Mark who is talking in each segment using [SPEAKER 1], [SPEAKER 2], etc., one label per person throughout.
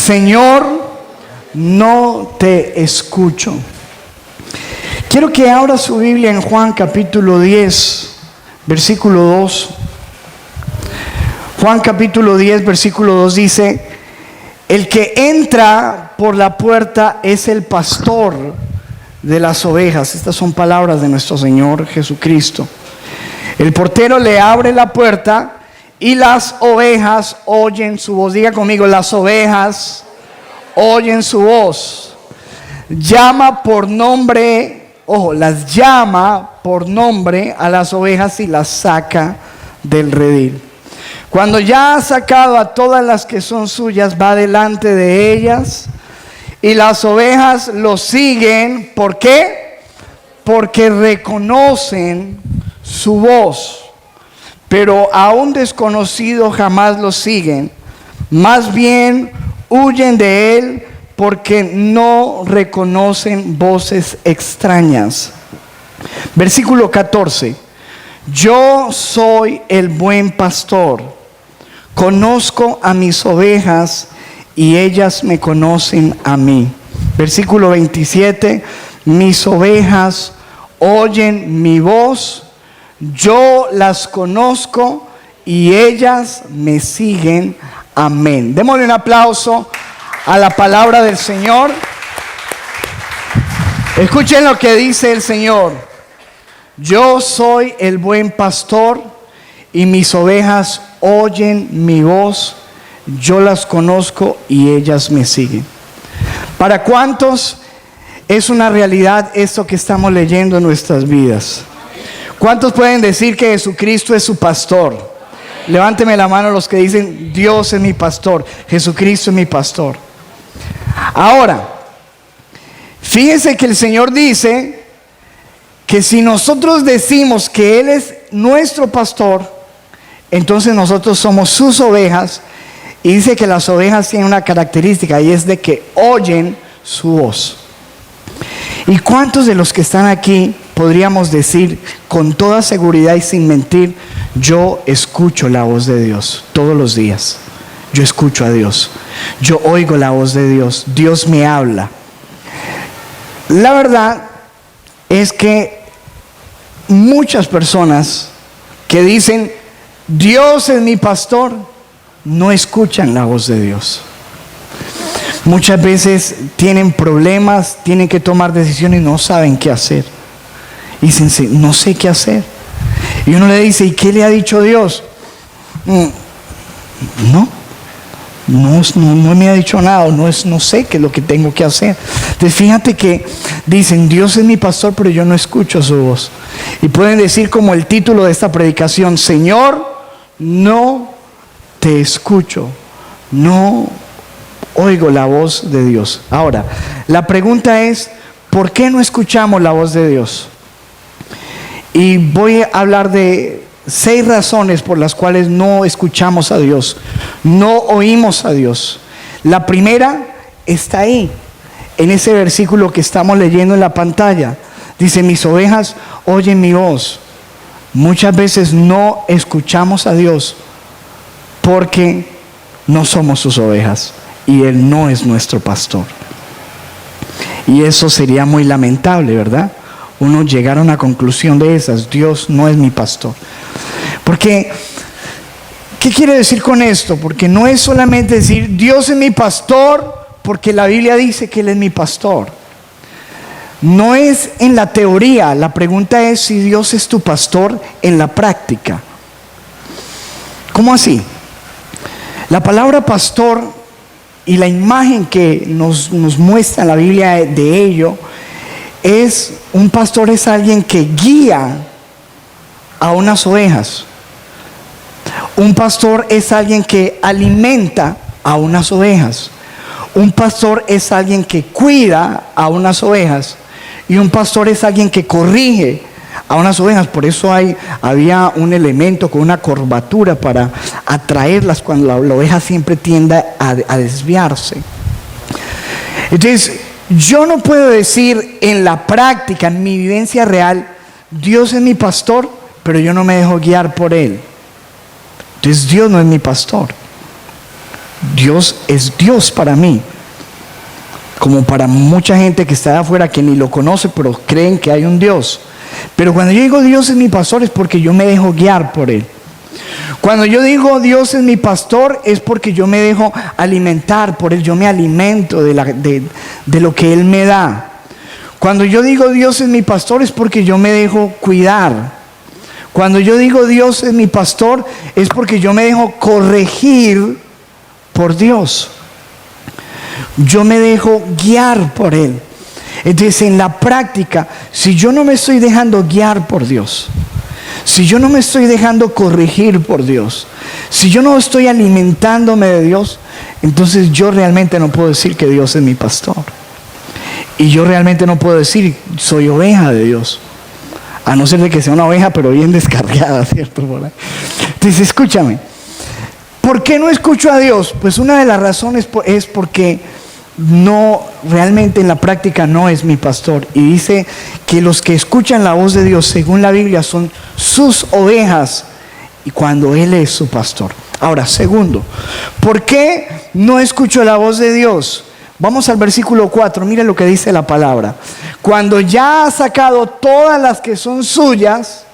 [SPEAKER 1] Señor, no te escucho. Quiero que abra su Biblia en Juan capítulo 10, versículo 2. Juan capítulo 10, versículo 2 dice: el que entra por la puerta es el pastor de las ovejas. Estas son palabras de nuestro Señor Jesucristo. El portero le abre la puerta y las ovejas oyen su voz. Diga conmigo: las ovejas oyen su voz. Llama por nombre, ojo, las llama por nombre a las ovejas y las saca del redil. Cuando ya ha sacado a todas las que son suyas, va delante de ellas y las ovejas lo siguen. ¿Por qué? Porque reconocen su voz. Pero a un desconocido jamás lo siguen, más bien huyen de él porque no reconocen voces extrañas. Versículo 14: yo soy el buen pastor, conozco a mis ovejas y ellas me conocen a mí. Versículo 27: mis ovejas oyen mi voz, yo las conozco y ellas me siguen. Amén. Démosle un aplauso a la palabra del Señor. Escuchen lo que dice el Señor: yo soy el buen pastor y mis ovejas oyen mi voz, yo las conozco y ellas me siguen. ¿Para cuántos es una realidad esto que estamos leyendo en nuestras vidas? ¿Cuántos pueden decir que Jesucristo es su pastor? Levánteme la mano los que dicen: Dios es mi pastor, Jesucristo es mi pastor. Ahora, fíjense que el Señor dice que si nosotros decimos que Él es nuestro pastor, entonces nosotros somos sus ovejas. Y dice que las ovejas tienen una característica, y es de que oyen su voz. ¿Y cuántos de los que están aquí podríamos decir con toda seguridad y sin mentir: yo escucho la voz de Dios todos los días? Yo escucho a Dios, yo oigo la voz de Dios, Dios me habla. La verdad es que muchas personas que dicen Dios es mi pastor, no escuchan la voz de Dios. Muchas veces tienen problemas, tienen que tomar decisiones y no saben qué hacer. Y dicen: no sé qué hacer. Y uno le dice: ¿y qué le ha dicho Dios? No me ha dicho nada, no sé qué es lo que tengo que hacer. Entonces fíjate que dicen: Dios es mi pastor, pero yo no escucho su voz. Y pueden decir como el título de esta predicación: Señor, no te escucho, no oigo la voz de Dios. Ahora, la pregunta es: ¿por qué no escuchamos la voz de Dios? Y voy a hablar de 6 razones por las cuales no escuchamos a Dios, no oímos a Dios. La primera está ahí, en ese versículo que estamos leyendo en la pantalla. Dice: mis ovejas oyen mi voz. Muchas veces no escuchamos a Dios porque no somos sus ovejas y Él no es nuestro pastor. Y eso sería muy lamentable, ¿verdad? Uno llegar a una conclusión de esas: Dios no es mi pastor. Porque, ¿qué quiere decir con esto? Porque no es solamente decir Dios es mi pastor porque la Biblia dice que Él es mi pastor. No es en la teoría. La pregunta es si Dios es tu pastor en la práctica. ¿Cómo así? La palabra pastor y la imagen que nos muestra la Biblia de ello es: un pastor es alguien que guía a unas ovejas. Un pastor es alguien que alimenta a unas ovejas. Un pastor es alguien que cuida a unas ovejas. Y un pastor es alguien que corrige a unas ovejas. Por eso había un elemento con una curvatura para atraerlas cuando la oveja siempre tiende a desviarse. Entonces, yo no puedo decir en la práctica, en mi vivencia real: Dios es mi pastor, pero yo no me dejo guiar por Él. Entonces Dios no es mi pastor. Dios es Dios para mí, como para mucha gente que está de afuera que ni lo conoce, pero creen que hay un Dios. Pero cuando yo digo Dios es mi pastor es porque yo me dejo guiar por Él. Cuando yo digo Dios es mi pastor es porque yo me dejo alimentar por Él, yo me alimento de lo que Él me da. Cuando yo digo Dios es mi pastor es porque yo me dejo cuidar. Cuando yo digo Dios es mi pastor es porque yo me dejo corregir por Dios. Yo me dejo guiar por Él. Entonces, en la práctica, si yo no me estoy dejando guiar por Dios, si yo no me estoy dejando corregir por Dios, si yo no estoy alimentándome de Dios, entonces yo realmente no puedo decir que Dios es mi pastor. Y yo realmente no puedo decir soy oveja de Dios, a no ser de que sea una oveja pero bien descarriada, ¿cierto? Entonces, escúchame, ¿por qué no escucho a Dios? Pues una de las razones es porque no, realmente en la práctica no es mi pastor. Y dice que los que escuchan la voz de Dios según la Biblia son sus ovejas, y cuando Él es su pastor. Ahora, segundo, ¿por qué no escucho la voz de Dios? Vamos al versículo 4, mire lo que dice la palabra. Cuando ya ha sacado todas las que son suyas,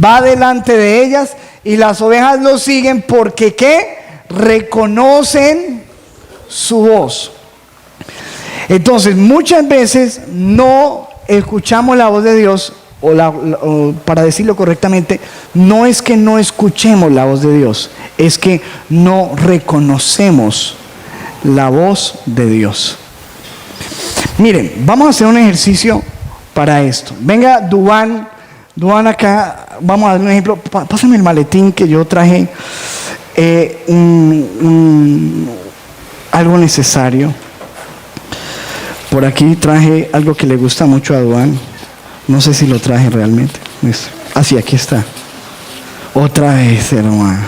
[SPEAKER 1] va delante de ellas, y las ovejas lo siguen porque ¿qué? Reconocen su voz. Entonces, muchas veces no escuchamos la voz de Dios, o para decirlo correctamente, no es que no escuchemos la voz de Dios, es que no reconocemos la voz de Dios. Miren, vamos a hacer un ejercicio para esto. Venga, Duan acá, vamos a dar un ejemplo. Pásame el maletín que yo traje, algo necesario. Por aquí traje algo que le gusta mucho a Duan. No sé si lo traje realmente. Sí, aquí está. Otra vez, hermano.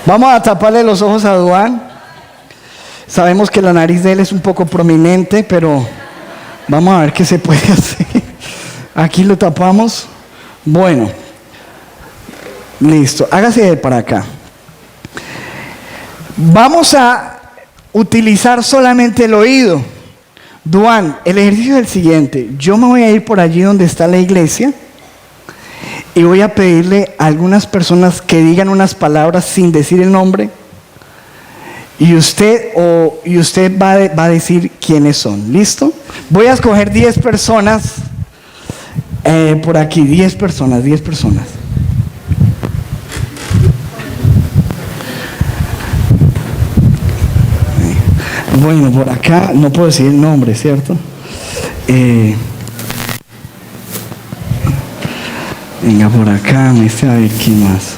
[SPEAKER 1] Vamos a taparle los ojos a Duan. Sabemos que la nariz de él es un poco prominente, pero vamos a ver qué se puede hacer. Aquí lo tapamos. Bueno, listo. Hágase para acá. Vamos a utilizar solamente el oído. Duan, el ejercicio es el siguiente. Yo me voy a ir por allí donde está la iglesia y voy a pedirle a algunas personas que digan unas palabras sin decir el nombre, y usted va a decir quiénes son. ¿Listo? Voy a escoger 10 personas por aquí. 10 personas. Bueno, por acá no puedo decir el nombre, ¿cierto? Venga, por acá, me sé a ver quién más.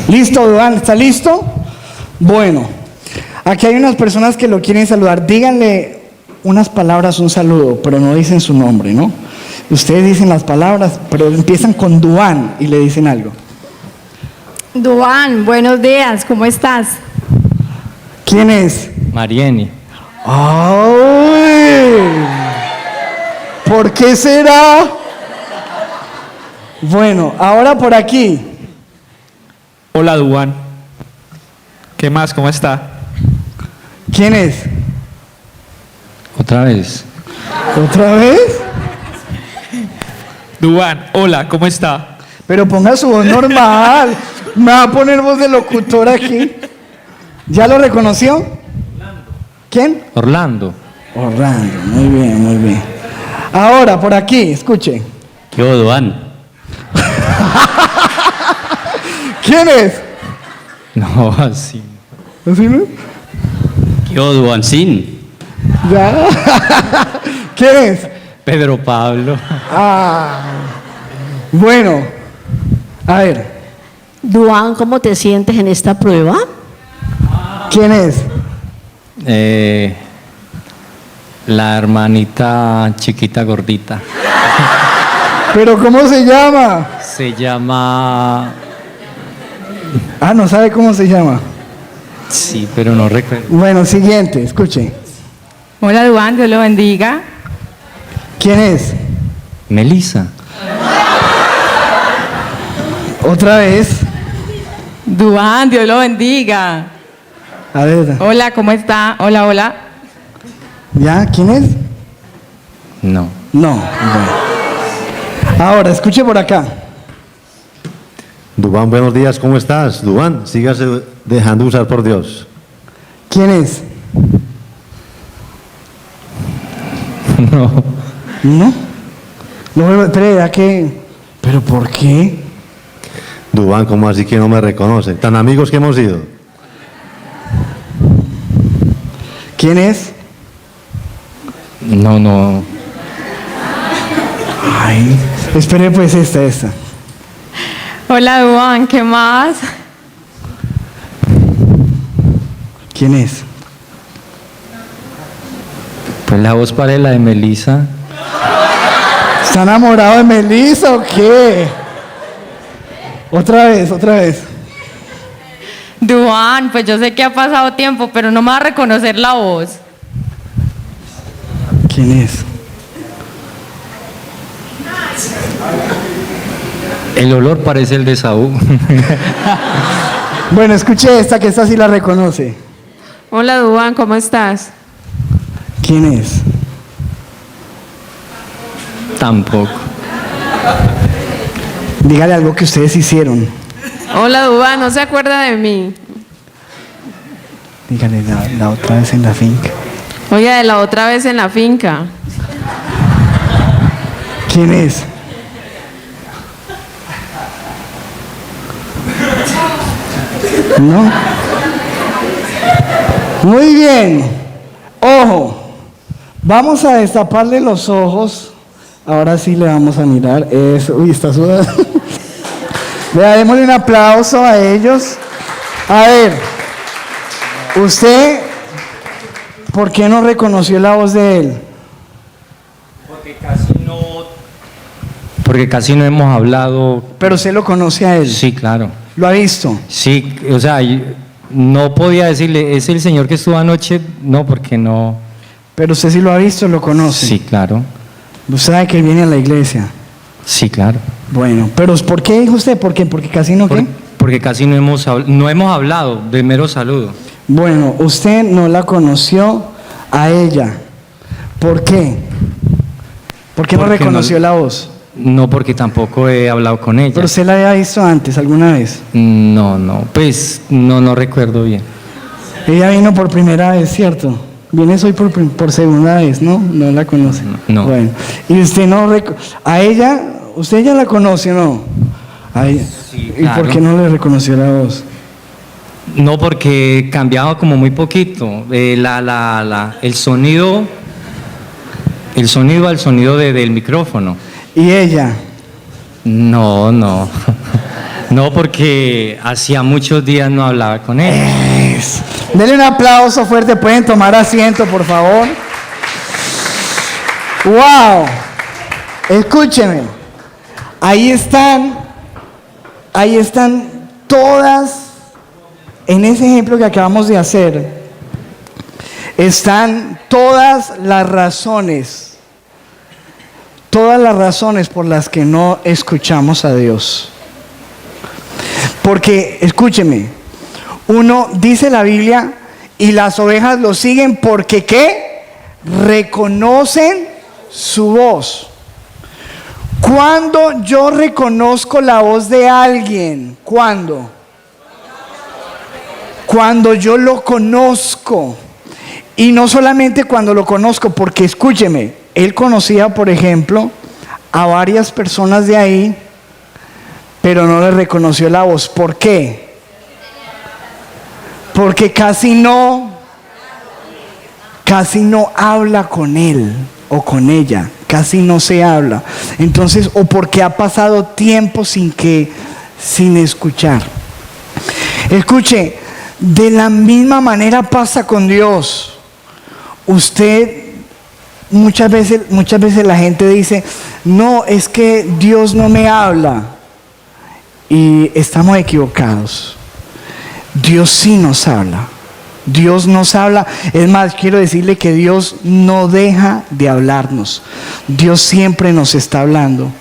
[SPEAKER 1] Listo, Duan, ¿está listo? Bueno, aquí hay unas personas que lo quieren saludar. Díganle unas palabras, un saludo, pero no dicen su nombre, ¿no? Ustedes dicen las palabras, pero empiezan con Duan y le dicen algo.
[SPEAKER 2] Duan, buenos días, ¿cómo estás?
[SPEAKER 1] ¿Quién es?
[SPEAKER 3] Marieni.
[SPEAKER 1] ¡Ay! ¿Por qué será? Bueno, ahora por aquí.
[SPEAKER 4] Hola, Duan. ¿Qué más? ¿Cómo está?
[SPEAKER 1] ¿Quién es?
[SPEAKER 3] Otra vez.
[SPEAKER 1] ¿Otra vez?
[SPEAKER 4] Duan, hola, ¿cómo está?
[SPEAKER 1] Pero ponga su voz normal. Me va a poner voz de locutor aquí. ¿Ya lo reconoció? ¿Quién?
[SPEAKER 3] Orlando.
[SPEAKER 1] Orlando, muy bien. Ahora, por aquí, escuche.
[SPEAKER 3] ¿Qué hubo, Duan?
[SPEAKER 1] ¿Quién es?
[SPEAKER 3] No, así.
[SPEAKER 1] ¿Así no?
[SPEAKER 3] ¿Qué hubo, Duancín?
[SPEAKER 1] ¿Ya? ¿Quién es?
[SPEAKER 3] Pedro Pablo.
[SPEAKER 1] Bueno, a ver.
[SPEAKER 5] Duan, ¿cómo te sientes en esta prueba?
[SPEAKER 1] ¿Quién es?
[SPEAKER 3] La hermanita chiquita gordita.
[SPEAKER 1] ¿Pero cómo se llama?
[SPEAKER 3] Se llama...
[SPEAKER 1] Ah, no sabe cómo se llama.
[SPEAKER 3] Sí, pero no recuerdo.
[SPEAKER 1] Bueno, siguiente, escuche.
[SPEAKER 2] Hola, Duan, Dios lo bendiga.
[SPEAKER 1] ¿Quién es?
[SPEAKER 3] Melissa.
[SPEAKER 1] Otra vez.
[SPEAKER 2] Duan, Dios lo bendiga.
[SPEAKER 1] A ver,
[SPEAKER 2] Hola, ¿cómo está? Hola, hola.
[SPEAKER 1] ¿ya? ¿Quién es?
[SPEAKER 3] No.
[SPEAKER 1] No. Bueno. Ahora, escuche por acá.
[SPEAKER 6] Dubán, buenos días, ¿cómo estás? Dubán, sígase dejando usar por Dios.
[SPEAKER 1] ¿Quién es?
[SPEAKER 3] No.
[SPEAKER 1] ¿No? No, espere, ¿a qué? ¿Pero por qué?
[SPEAKER 6] Dubán, ¿cómo así que no me reconoce? Tan amigos que hemos sido.
[SPEAKER 1] ¿Quién es?
[SPEAKER 3] No.
[SPEAKER 1] Ay, espere pues esta.
[SPEAKER 2] Hola, Duan, ¿qué más?
[SPEAKER 1] ¿Quién es?
[SPEAKER 3] Pues la voz parece la de Melissa.
[SPEAKER 1] ¿Está enamorado de Melissa o qué? Otra vez.
[SPEAKER 2] Duan, pues yo sé que ha pasado tiempo, pero no me va a reconocer la voz.
[SPEAKER 1] ¿Quién es?
[SPEAKER 3] El olor parece el de Saúl.
[SPEAKER 1] Bueno, escuche esta, que esta sí la reconoce.
[SPEAKER 2] Hola, Duan, ¿cómo estás?
[SPEAKER 1] ¿Quién es?
[SPEAKER 3] Tampoco.
[SPEAKER 1] Dígale algo que ustedes hicieron.
[SPEAKER 2] Hola, Duan, ¿no se acuerda de mí?
[SPEAKER 1] Dígale la otra vez en la finca.
[SPEAKER 2] Oye, de la otra vez en la finca.
[SPEAKER 1] ¿Quién es? ¿No? Muy bien. Ojo. Vamos a destaparle los ojos. Ahora sí le vamos a mirar. Eso. Uy, está sudando. Démosle un aplauso a ellos. A ver. Usted, ¿por qué no reconoció la voz de él?
[SPEAKER 3] Porque casi no hemos hablado.
[SPEAKER 1] Pero usted lo conoce a él.
[SPEAKER 3] Sí, claro.
[SPEAKER 1] ¿Lo ha visto?
[SPEAKER 3] Sí, o sea, no podía decirle, ¿es el señor que estuvo anoche? No, porque no.
[SPEAKER 1] Pero usted sí lo ha visto, lo conoce.
[SPEAKER 3] Sí, claro.
[SPEAKER 1] Usted sabe que él viene a la iglesia.
[SPEAKER 3] Sí, claro.
[SPEAKER 1] Bueno, pero ¿por qué dijo usted? ¿Por qué? Porque casi no, ¿qué?
[SPEAKER 3] Porque casi no hemos hablado, de mero saludo.
[SPEAKER 1] Bueno, usted no la conoció a ella. ¿Por qué? ¿Por qué no
[SPEAKER 3] Porque
[SPEAKER 1] reconoció la voz?
[SPEAKER 3] No, porque tampoco he hablado con ella.
[SPEAKER 1] ¿Pero usted la había visto antes, alguna vez?
[SPEAKER 3] No, pues no recuerdo bien.
[SPEAKER 1] Ella vino por primera vez, ¿cierto? Vienes hoy por segunda vez, ¿no? No la conoce.
[SPEAKER 3] No.
[SPEAKER 1] Bueno, y usted no... ¿A ella? ¿Usted ya la conoce o no? A ella.
[SPEAKER 3] Sí,
[SPEAKER 1] ¿Y
[SPEAKER 3] claro.
[SPEAKER 1] por qué no le reconoció la voz?
[SPEAKER 3] No, porque cambiaba como muy poquito. El sonido al sonido del micrófono.
[SPEAKER 1] ¿Y ella?
[SPEAKER 3] No. No, porque hacía muchos días no hablaba con él.
[SPEAKER 1] Denle un aplauso fuerte, pueden tomar asiento, por favor. ¡Wow! Escúcheme. Ahí están todas, en ese ejemplo que acabamos de hacer, están todas las razones por las que no escuchamos a Dios. Porque, escúcheme, uno dice la Biblia, y las ovejas lo siguen porque ¿qué? Reconocen su voz. Cuando yo reconozco la voz de alguien, ¿cuándo? Cuando yo lo conozco. Y no solamente cuando lo conozco, porque escúcheme, él conocía, por ejemplo, a varias personas de ahí, pero no le reconoció la voz. ¿Por qué? Porque casi no habla con él o con ella, casi no se habla. Entonces, o porque ha pasado tiempo sin escuchar. Escuche, de la misma manera pasa con Dios. Usted muchas veces la gente dice, no, es que Dios no me habla. Y estamos equivocados. Dios sí nos habla. Dios nos habla. Es más, quiero decirle que Dios no deja de hablarnos. Dios siempre nos está hablando.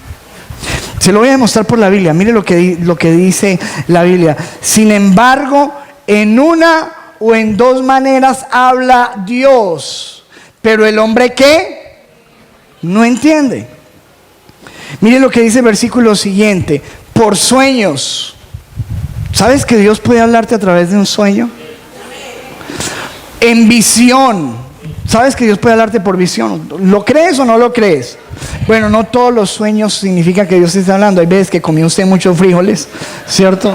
[SPEAKER 1] Se lo voy a demostrar por la Biblia. Mire lo que dice la Biblia. Sin embargo, en una o en dos maneras habla Dios. Pero el hombre, ¿qué? No entiende. Mire lo que dice el versículo siguiente. Por sueños. ¿Sabes que Dios puede hablarte a través de un sueño? En visión. ¿Sabes que Dios puede hablarte por visión? ¿Lo crees o no lo crees? Bueno, no todos los sueños significa que Dios te está hablando. Hay veces que comió usted muchos frijoles, ¿cierto?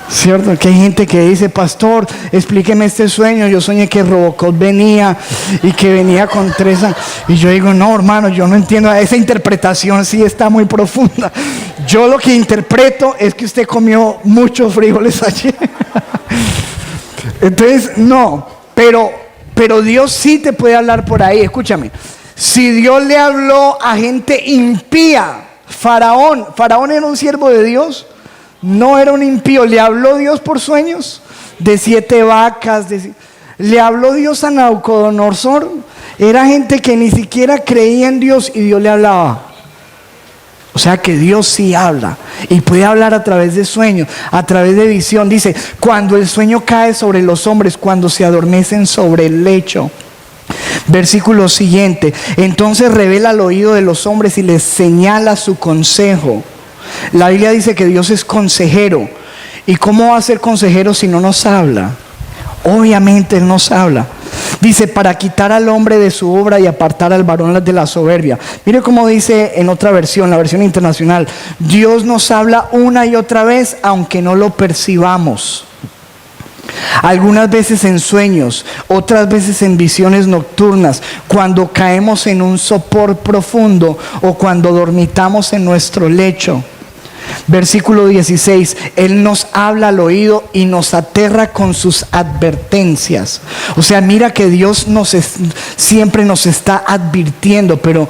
[SPEAKER 1] ¿Cierto? Que hay gente que dice, pastor, explíqueme este sueño. Yo soñé que Robocop venía y que venía con 3 años. Y yo digo, no, hermano, yo no entiendo. Esa interpretación sí está muy profunda. Yo lo que interpreto es que usted comió muchos frijoles ayer. Entonces, no, pero Dios sí te puede hablar por ahí. Escúchame, si Dios le habló a gente impía, Faraón era un siervo de Dios, no era un impío. Le habló Dios por sueños de 7 vacas, le habló Dios a Nabucodonosor. Era gente que ni siquiera creía en Dios y Dios le hablaba. O sea que Dios sí habla y puede hablar a través de sueños, a través de visión. Dice, cuando el sueño cae sobre los hombres, cuando se adormecen sobre el lecho. Versículo siguiente, entonces revela al oído de los hombres y les señala su consejo. La Biblia dice que Dios es consejero. ¿Y cómo va a ser consejero si no nos habla? Obviamente Él nos habla. Dice, para quitar al hombre de su obra y apartar al varón de la soberbia. Mire cómo dice en otra versión, la versión internacional. Dios nos habla una y otra vez, aunque no lo percibamos. Algunas veces en sueños, otras veces en visiones nocturnas, cuando caemos en un sopor profundo o cuando dormitamos en nuestro lecho. Versículo 16, Él nos habla al oído y nos aterra con sus advertencias. O sea, mira que Dios siempre nos está advirtiendo, pero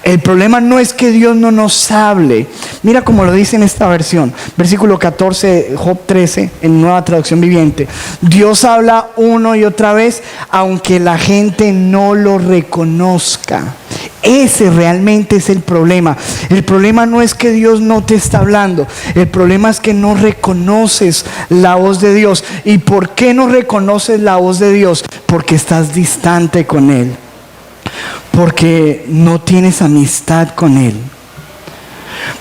[SPEAKER 1] el problema no es que Dios no nos hable. Mira como lo dice en esta versión, versículo 14, Job 13, en Nueva Traducción Viviente. Dios habla una y otra vez, aunque la gente no lo reconozca. Ese realmente es el problema. El problema no es que Dios no te está hablando. El problema es que no reconoces la voz de Dios. ¿Y por qué no reconoces la voz de Dios? Porque estás distante con Él. Porque no tienes amistad con Él.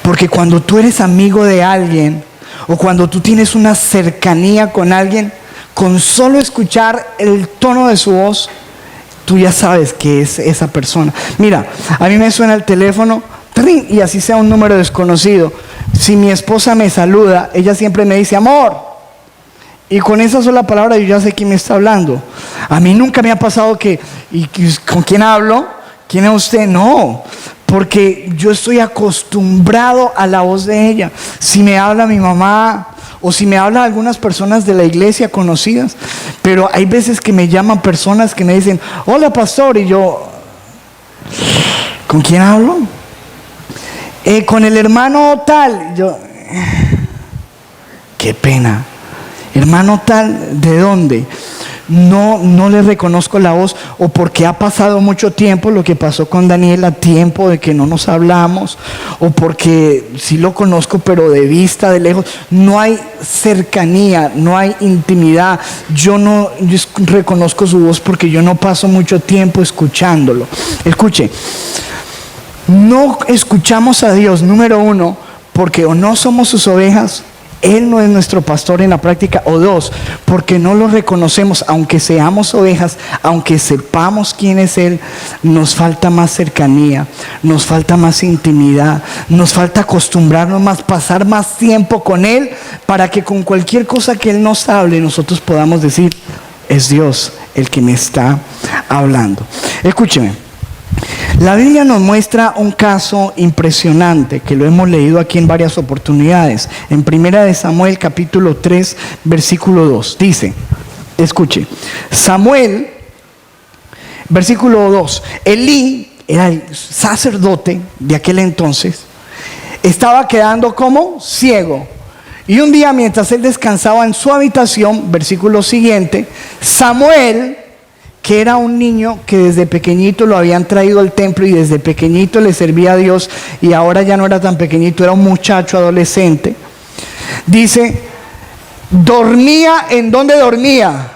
[SPEAKER 1] Porque cuando tú eres amigo de alguien o cuando tú tienes una cercanía con alguien, con solo escuchar el tono de su voz, tú ya sabes que es esa persona. Mira, a mí me suena el teléfono ¡trin! Y así sea un número desconocido. Si mi esposa me saluda, ella siempre me dice amor. Y con esa sola palabra yo ya sé quién me está hablando. A mí nunca me ha pasado ¿con quién hablo? ¿Quién es usted? No, porque yo estoy acostumbrado a la voz de ella. Si me habla mi mamá o si me hablan algunas personas de la iglesia conocidas, pero hay veces que me llaman personas que me dicen, hola pastor, y yo, ¿con quién hablo? Con el hermano tal. Yo, qué pena. Hermano tal, ¿de dónde? No le reconozco la voz, o porque ha pasado mucho tiempo, lo que pasó con Daniela, tiempo de que no nos hablamos, o porque sí lo conozco pero de vista, de lejos. No hay cercanía, no hay intimidad. Yo reconozco su voz porque yo no paso mucho tiempo escuchándolo. Escuche, no escuchamos a Dios, número 1, porque o no somos sus ovejas, Él no es nuestro pastor en la práctica, o 2, porque no lo reconocemos. Aunque seamos ovejas, aunque sepamos quién es Él, nos falta más cercanía, nos falta más intimidad, nos falta acostumbrarnos más, pasar más tiempo con Él, para que con cualquier cosa que Él nos hable, nosotros podamos decir, es Dios el que me está hablando. Escúcheme. La Biblia nos muestra un caso impresionante que lo hemos leído aquí en varias oportunidades. En 1 Samuel capítulo 3 versículo 2 dice, escuche, Samuel Versículo 2. Elí era el sacerdote de aquel entonces. Estaba quedando como ciego. Y un día, mientras él descansaba en su habitación, versículo siguiente, Samuel, que era un niño que desde pequeñito lo habían traído al templo y desde pequeñito le servía a Dios, y ahora ya no era tan pequeñito, era un muchacho adolescente, dice, dormía. ¿En dónde dormía?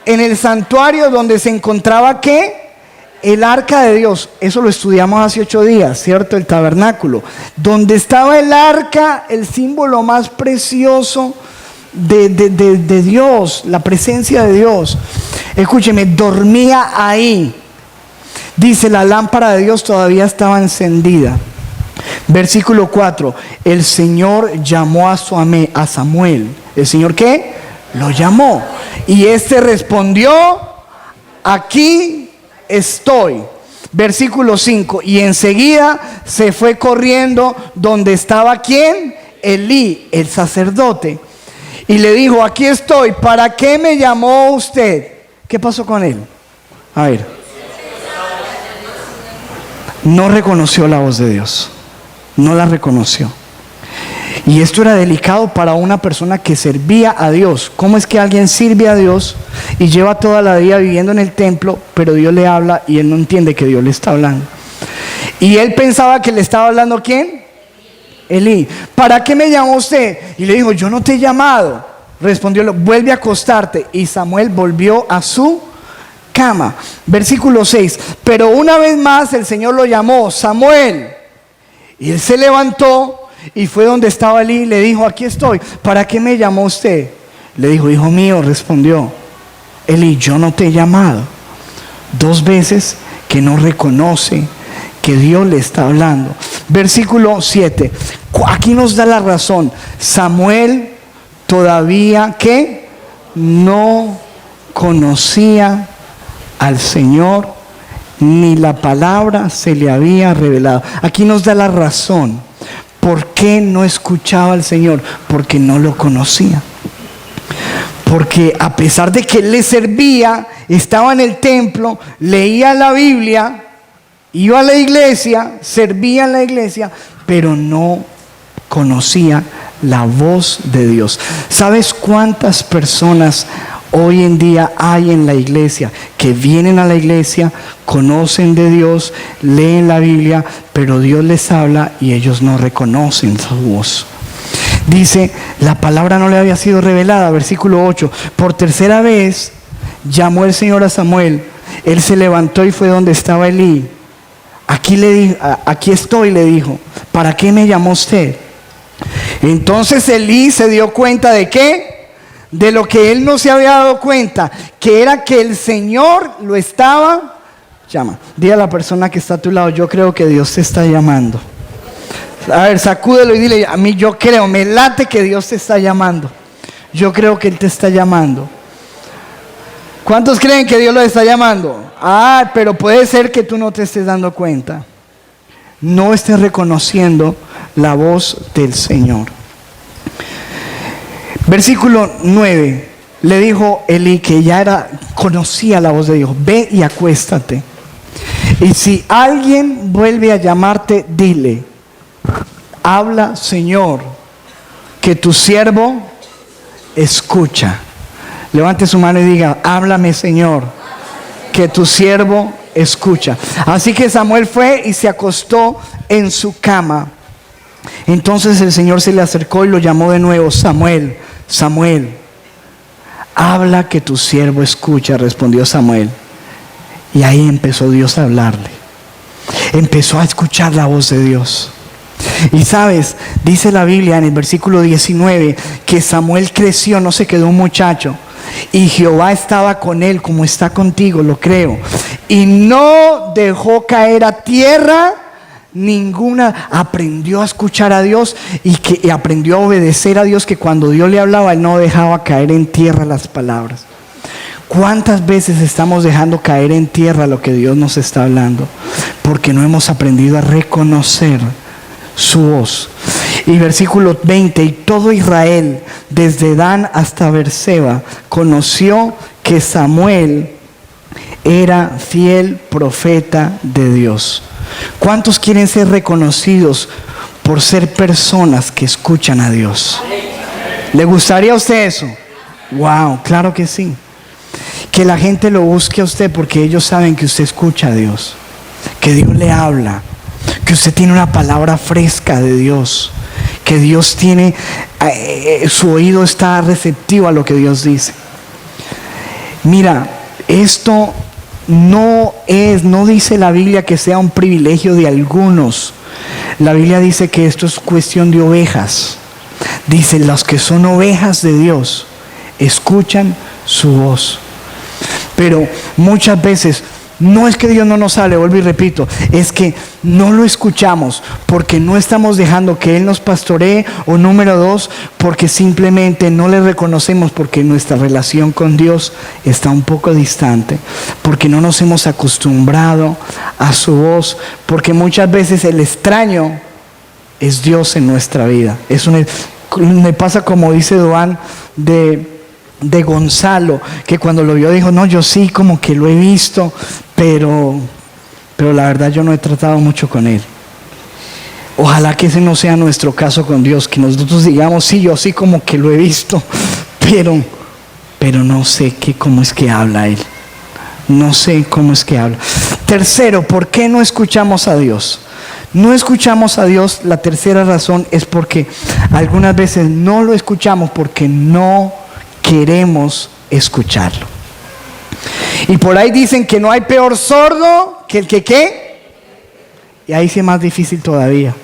[SPEAKER 1] En el santuario donde se encontraba, ¿qué? El arca de Dios. Eso lo estudiamos hace 8 días, ¿cierto? El tabernáculo. Donde estaba el arca, el símbolo más precioso de Dios, la presencia de Dios. Escúcheme, dormía ahí. Dice, la lámpara de Dios todavía estaba encendida. Versículo 4. El Señor llamó a Samuel. ¿El Señor qué? Lo llamó. Y este respondió, aquí estoy. Versículo 5. Y enseguida se fue corriendo donde estaba ¿quién? Elí, el sacerdote. Y le dijo, aquí estoy, ¿para qué me llamó usted? ¿Qué pasó con él? A ver. No reconoció la voz de Dios. No la reconoció. Y esto era delicado para una persona que servía a Dios. ¿Cómo es que alguien sirve a Dios y lleva toda la vida viviendo en el templo, pero Dios le habla y él no entiende que Dios le está hablando? Y él pensaba que le estaba hablando ¿quién? Elí. ¿Para qué me llamó usted? Y le dijo, yo no te he llamado. Respondió, vuelve a acostarte. Y Samuel volvió a su cama. Versículo 6. Pero una vez más el Señor lo llamó, Samuel. Y él se levantó y fue donde estaba Elí y le dijo, aquí estoy. ¿Para qué me llamó usted? Le dijo, hijo mío, respondió Elí, yo no te he llamado. 2 veces que no reconoce que Dios le está hablando. Versículo 7. Aquí nos da la razón. Samuel todavía que no conocía al Señor, ni la palabra se le había revelado. Aquí nos da la razón. ¿Por qué no escuchaba al Señor? Porque no lo conocía. Porque a pesar de que él le servía, estaba en el templo, leía la Biblia, iba a la iglesia, servía en la iglesia, pero no conocía la voz de Dios. ¿Sabes cuántas personas hoy en día hay en la iglesia que vienen a la iglesia, conocen de Dios, leen la Biblia, pero Dios les habla y ellos no reconocen su voz? Dice, la palabra no le había sido revelada. Versículo 8. Por 3ª vez llamó el Señor a Samuel. Él se levantó y fue donde estaba Elí. Aquí estoy, le dijo. ¿Para qué me llamó usted? Entonces Elí se dio cuenta de ¿qué? De lo que él no se había dado cuenta, que era que el Señor lo estaba llamando. Dile a la persona que está a tu lado, yo creo que Dios te está llamando. A ver, sacúdelo y dile, a mí yo creo, me late que Dios te está llamando. Yo creo que Él te está llamando. ¿Cuántos creen que Dios lo está llamando? Pero puede ser que tú no te estés dando cuenta. No estés reconociendo la voz del Señor. Versículo 9. Le dijo Elí, que ya conocía la voz de Dios, ve y acuéstate. Y si alguien vuelve a llamarte, dile, habla, Señor, que tu siervo escucha. Levante su mano y diga, háblame, Señor, que tu siervo escucha. Así que Samuel fue y se acostó en su cama. Entonces el Señor se le acercó y lo llamó de nuevo, Samuel, Samuel. Habla, que tu siervo escucha, respondió Samuel. Y ahí empezó Dios a hablarle. Empezó a escuchar la voz de Dios. Y sabes, dice la Biblia en el versículo 19 que Samuel creció, no se quedó un muchacho, y Jehová estaba con él como está contigo, lo creo, y no dejó caer a tierra ninguna. Aprendió a escuchar a Dios y aprendió a obedecer a Dios, que cuando Dios le hablaba él no dejaba caer en tierra las palabras. ¿Cuántas veces estamos dejando caer en tierra lo que Dios nos está hablando? Porque no hemos aprendido a reconocer su voz. Y versículo 20, y todo Israel, desde Dan hasta Berseba, conoció que Samuel era fiel profeta de Dios. ¿Cuántos quieren ser reconocidos por ser personas que escuchan a Dios? ¿Le gustaría a usted eso? Wow, claro que sí. Que la gente lo busque a usted porque ellos saben que usted escucha a Dios, que Dios le habla, que usted tiene una palabra fresca de Dios, que Dios tiene, su oído está receptivo a lo que Dios dice. Mira, esto no dice la Biblia que sea un privilegio de algunos. La Biblia dice que esto es cuestión de ovejas. Dice, los que son ovejas de Dios escuchan su voz. Pero muchas veces no es que Dios no nos hable, vuelvo y repito, es que no lo escuchamos porque no estamos dejando que Él nos pastoree, o número 2, porque simplemente no le reconocemos, porque nuestra relación con Dios está un poco distante, porque no nos hemos acostumbrado a su voz, porque muchas veces el extraño es Dios en nuestra vida. Me pasa como dice Duan de Gonzalo, que cuando lo vio dijo, no, yo sí como que lo he visto, pero la verdad yo no he tratado mucho con él. Ojalá que ese no sea nuestro caso con Dios, que nosotros digamos, sí, yo sí como que lo he visto, pero no sé cómo es que habla él. No sé cómo es que habla. Tercero, ¿por qué no escuchamos a Dios? No escuchamos a Dios, la tercera razón es porque algunas veces no lo escuchamos porque no queremos escucharlo. Y por ahí dicen que no hay peor sordo que el que ¿qué? Y ahí sí es más difícil todavía.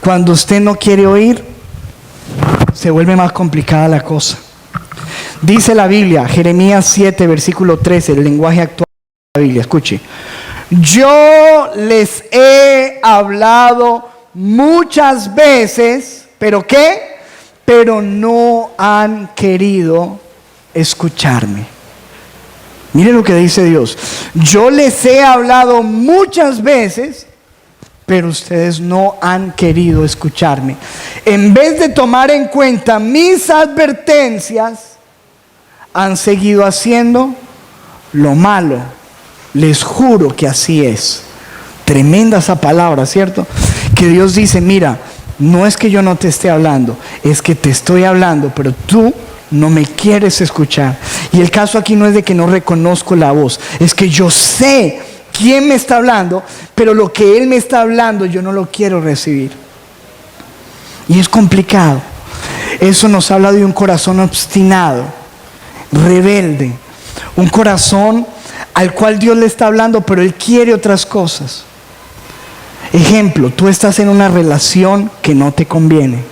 [SPEAKER 1] Cuando usted no quiere oír, se vuelve más complicada la cosa. Dice la Biblia, Jeremías 7, versículo 13, el lenguaje actual de la Biblia, escuche. Yo les he hablado muchas veces, ¿pero qué? Pero no han querido escucharme. Mire lo que dice Dios. Yo les he hablado muchas veces, pero ustedes no han querido escucharme. En vez de tomar en cuenta mis advertencias, han seguido haciendo lo malo. Les juro que así es. Tremenda esa palabra, ¿cierto? Que Dios dice, mira, no es que yo no te esté hablando, es que te estoy hablando, pero tú no me quieres escuchar. Y el caso aquí no es de que no reconozco la voz, es que yo sé quién me está hablando, pero lo que Él me está hablando yo no lo quiero recibir. Y es complicado. Eso nos habla de un corazón obstinado, rebelde, un corazón al cual Dios le está hablando, pero Él quiere otras cosas. Ejemplo, tú estás en una relación que no te conviene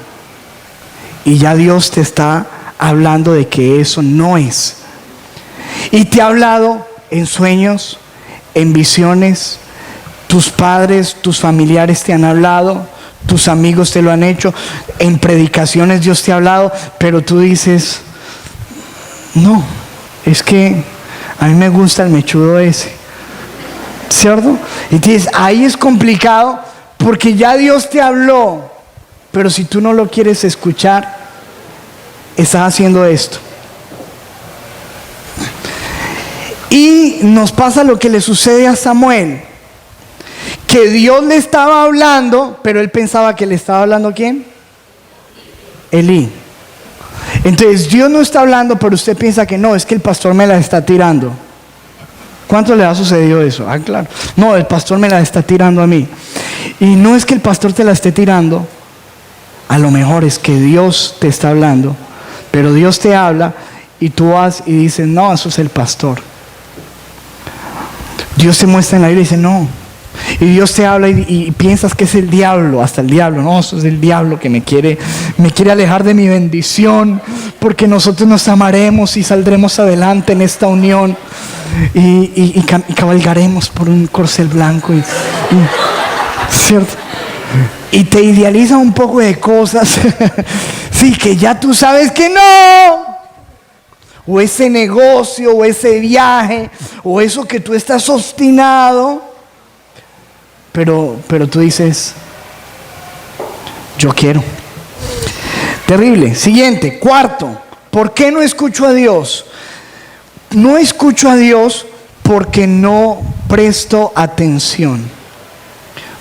[SPEAKER 1] y ya Dios te está hablando de que eso no es. Y te ha hablado en sueños, en visiones, tus padres, tus familiares te han hablado, tus amigos te lo han hecho, en predicaciones Dios te ha hablado, pero tú dices, no, es que a mí me gusta el mechudo ese, ¿cierto? Y dices, ahí es complicado porque ya Dios te habló, pero si tú no lo quieres escuchar, estás haciendo esto. Y nos pasa lo que le sucede a Samuel, que Dios le estaba hablando, pero él pensaba que le estaba hablando ¿a quién? Elí. Entonces Dios no está hablando, pero usted piensa que no, es que el pastor me la está tirando. ¿Cuánto le ha sucedido eso? Ah, claro. No, el pastor me la está tirando a mí. Y no es que el pastor te la esté tirando, a lo mejor es que Dios te está hablando, pero Dios te habla y tú vas y dices, no, eso es el pastor. Dios te muestra en la Biblia y dice, no. Y Dios te habla y piensas que es el diablo, hasta el diablo, no, eso es el diablo que me quiere alejar de mi bendición, porque nosotros nos amaremos y saldremos adelante en esta unión y cabalgaremos por un corcel blanco, ¿cierto? Y te idealiza un poco de cosas, sí, que ya tú sabes que no. O ese negocio, o ese viaje, o eso que tú estás obstinado. Pero tú dices, yo quiero. Terrible. Siguiente, cuarto, ¿por qué no escucho a Dios? No escucho a Dios porque no presto atención.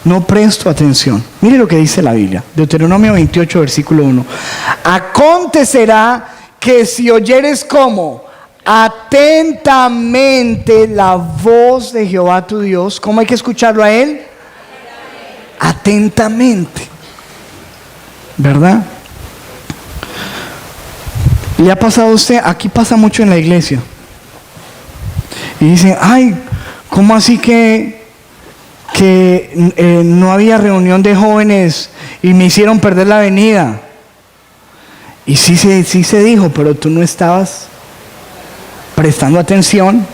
[SPEAKER 1] No presto atención. Mire lo que dice la Biblia. Deuteronomio 28, versículo 1. Acontecerá que si oyeres como atentamente la voz de Jehová tu Dios, ¿cómo hay que escucharlo a Él? Atentamente. ¿Verdad? ¿Le ha pasado a usted? Aquí pasa mucho en la iglesia. Y dicen, ay, ¿cómo así que no había reunión de jóvenes y me hicieron perder la venida? Y sí se dijo, pero tú no estabas prestando atención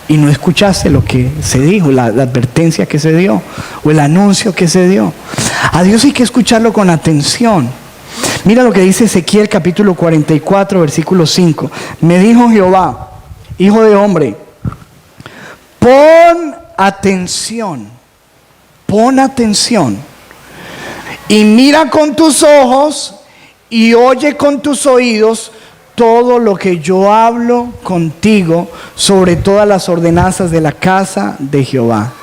[SPEAKER 1] y no escuchaste lo que se dijo, la advertencia que se dio o el anuncio que se dio. A Dios hay que escucharlo con atención. Mira lo que dice Ezequiel capítulo 44, versículo 5. Me dijo Jehová, hijo de hombre, pon atención y mira con tus ojos y oye con tus oídos todo lo que yo hablo contigo sobre todas las ordenanzas de la casa de Jehová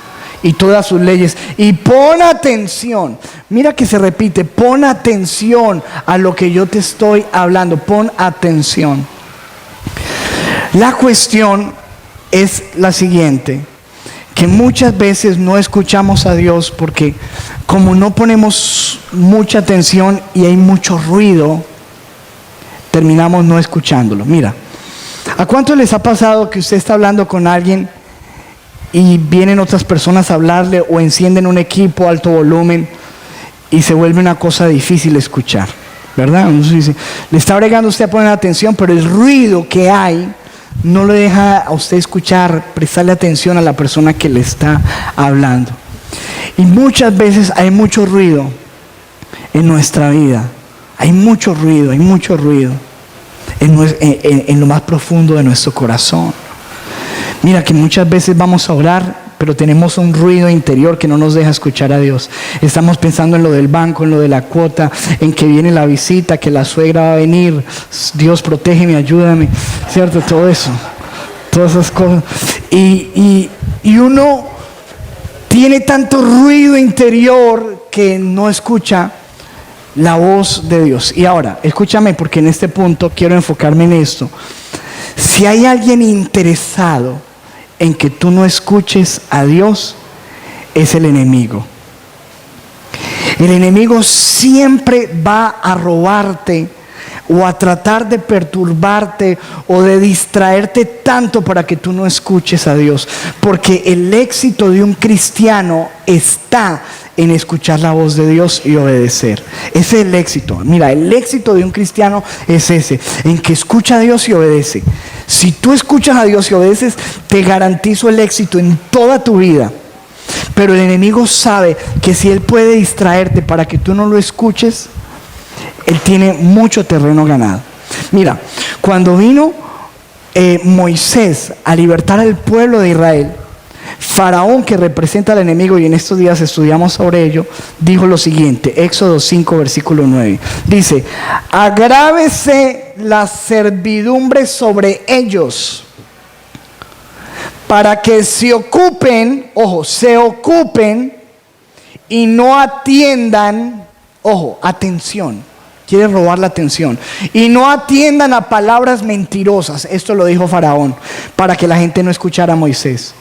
[SPEAKER 1] y todas sus leyes. Y pon atención, mira que se repite, pon atención a lo que yo te estoy hablando, pon atención. La cuestión es la siguiente, que muchas veces no escuchamos a Dios porque como no ponemos mucha atención y hay mucho ruido, terminamos no escuchándolo. Mira, ¿a cuánto les ha pasado que usted está hablando con alguien y vienen otras personas a hablarle o encienden un equipo a alto volumen y se vuelve una cosa difícil de escuchar? ¿Verdad? Entonces, le está bregando usted a poner atención, pero el ruido que hay no le deja a usted escuchar, prestarle atención a la persona que le está hablando. Y muchas veces hay mucho ruido en nuestra vida. Hay mucho ruido en lo más profundo de nuestro corazón. Mira que muchas veces vamos a orar, pero tenemos un ruido interior que no nos deja escuchar a Dios. Estamos pensando en lo del banco, en lo de la cuota, en que viene la visita, que la suegra va a venir. Dios, protégeme, ayúdame, ¿cierto? Todo eso, todas esas cosas. Y uno tiene tanto ruido interior que no escucha la voz de Dios. Y ahora, escúchame, porque en este punto quiero enfocarme en esto. Si hay alguien interesado en que tú no escuches a Dios, es el enemigo. El enemigo siempre va a robarte o a tratar de perturbarte o de distraerte tanto para que tú no escuches a Dios, porque el éxito de un cristiano está en escuchar la voz de Dios y obedecer. Ese es el éxito. Mira, el éxito de un cristiano es ese, en que escucha a Dios y obedece. Si tú escuchas a Dios y obedeces, te garantizo el éxito en toda tu vida. Pero el enemigo sabe que si él puede distraerte para que tú no lo escuches, él tiene mucho terreno ganado. Mira, cuando vino Moisés a libertar al pueblo de Israel, Faraón, que representa al enemigo, y en estos días estudiamos sobre ello, dijo lo siguiente, Éxodo 5, versículo 9. Dice, agrávese la servidumbre sobre ellos, para que se ocupen y no atiendan, atención, quiere robar la atención, y no atiendan a palabras mentirosas. Esto lo dijo Faraón, para que la gente no escuchara a Moisés.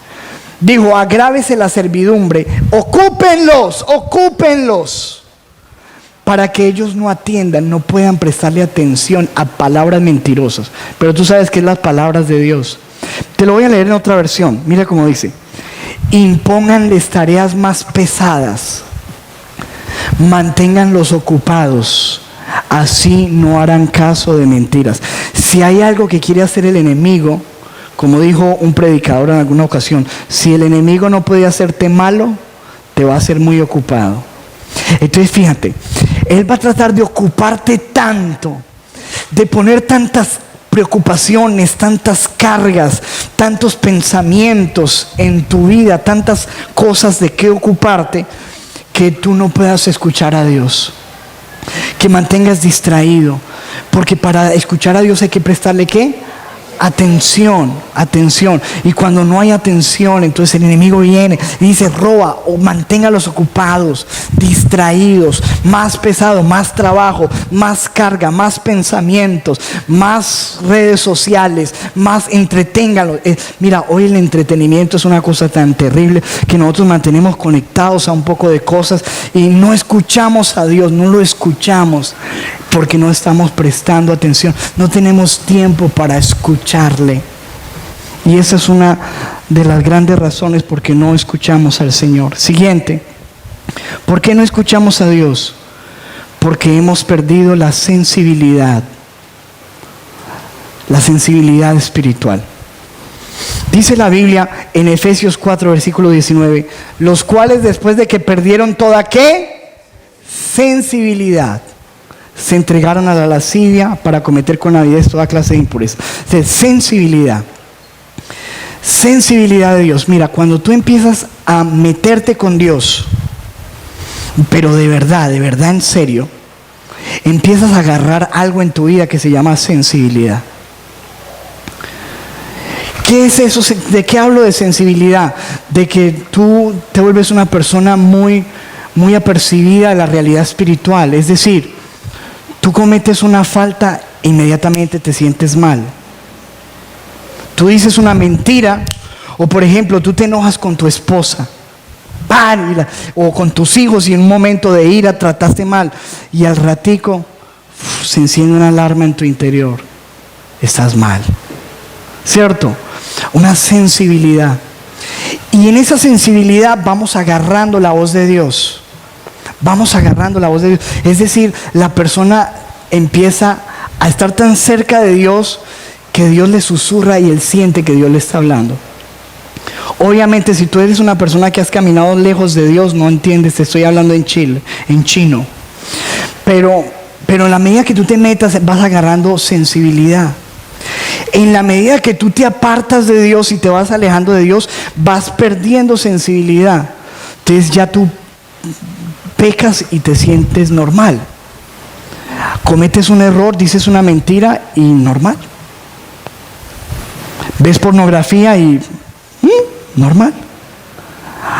[SPEAKER 1] Dijo, agrávese la servidumbre, ocúpenlos, para que ellos no atiendan, no puedan prestarle atención a palabras mentirosas. Pero tú sabes que es las palabras de Dios. Te lo voy a leer en otra versión. Mira cómo dice: impónganles tareas más pesadas, manténganlos ocupados, así no harán caso de mentiras. Si hay algo que quiere hacer el enemigo, como dijo un predicador en alguna ocasión, si el enemigo no puede hacerte malo, te va a hacer muy ocupado. Entonces fíjate, él va a tratar de ocuparte tanto, de poner tantas preocupaciones, tantas cargas, tantos pensamientos en tu vida, tantas cosas de qué ocuparte, que tú no puedas escuchar a Dios, que mantengas distraído, porque para escuchar a Dios hay que prestarle ¿qué? atención, atención. Y cuando no hay atención, entonces el enemigo viene y dice, roba o manténgalos ocupados, distraídos, más pesado, más trabajo, más carga, más pensamientos, más redes sociales, más entreténganlos. Mira, hoy el entretenimiento es una cosa tan terrible que nosotros mantenemos conectados a un poco de cosas y no escuchamos a Dios, no lo escuchamos porque no estamos prestando atención, no tenemos tiempo para escucharle. Y esa es una de las grandes razones por qué no escuchamos al Señor. Siguiente, ¿por qué no escuchamos a Dios? Porque hemos perdido la sensibilidad espiritual. Dice la Biblia en Efesios 4, versículo 19, los cuales después de que perdieron toda ¿qué? Sensibilidad, se entregaron a la lascivia para cometer con avidez toda clase de impureza. Sensibilidad de Dios. Mira, cuando tú empiezas a meterte con Dios, pero de verdad en serio, empiezas a agarrar algo en tu vida que se llama sensibilidad. ¿Qué es eso? ¿De qué hablo de sensibilidad? De que tú te vuelves una persona muy apercibida de la realidad espiritual. Es decir, tú cometes una falta, inmediatamente te sientes mal. Tú dices una mentira, o por ejemplo, tú te enojas con tu esposa, o con tus hijos y en un momento de ira trataste mal, y al ratico se enciende una alarma en tu interior. Estás mal, ¿cierto? Una sensibilidad. Y en esa sensibilidad vamos agarrando la voz de Dios. Vamos agarrando la voz de Dios. Es decir, la persona empieza a estar tan cerca de Dios que Dios le susurra y él siente que Dios le está hablando. Obviamente, si tú eres una persona que has caminado lejos de Dios, no entiendes, te estoy hablando en chino. Pero en la medida que tú te metas, vas agarrando sensibilidad. En la medida que tú te apartas de Dios y te vas alejando de Dios, vas perdiendo sensibilidad. Entonces ya tú pecas y te sientes normal. Cometes un error, dices una mentira y normal. Ves pornografía y normal.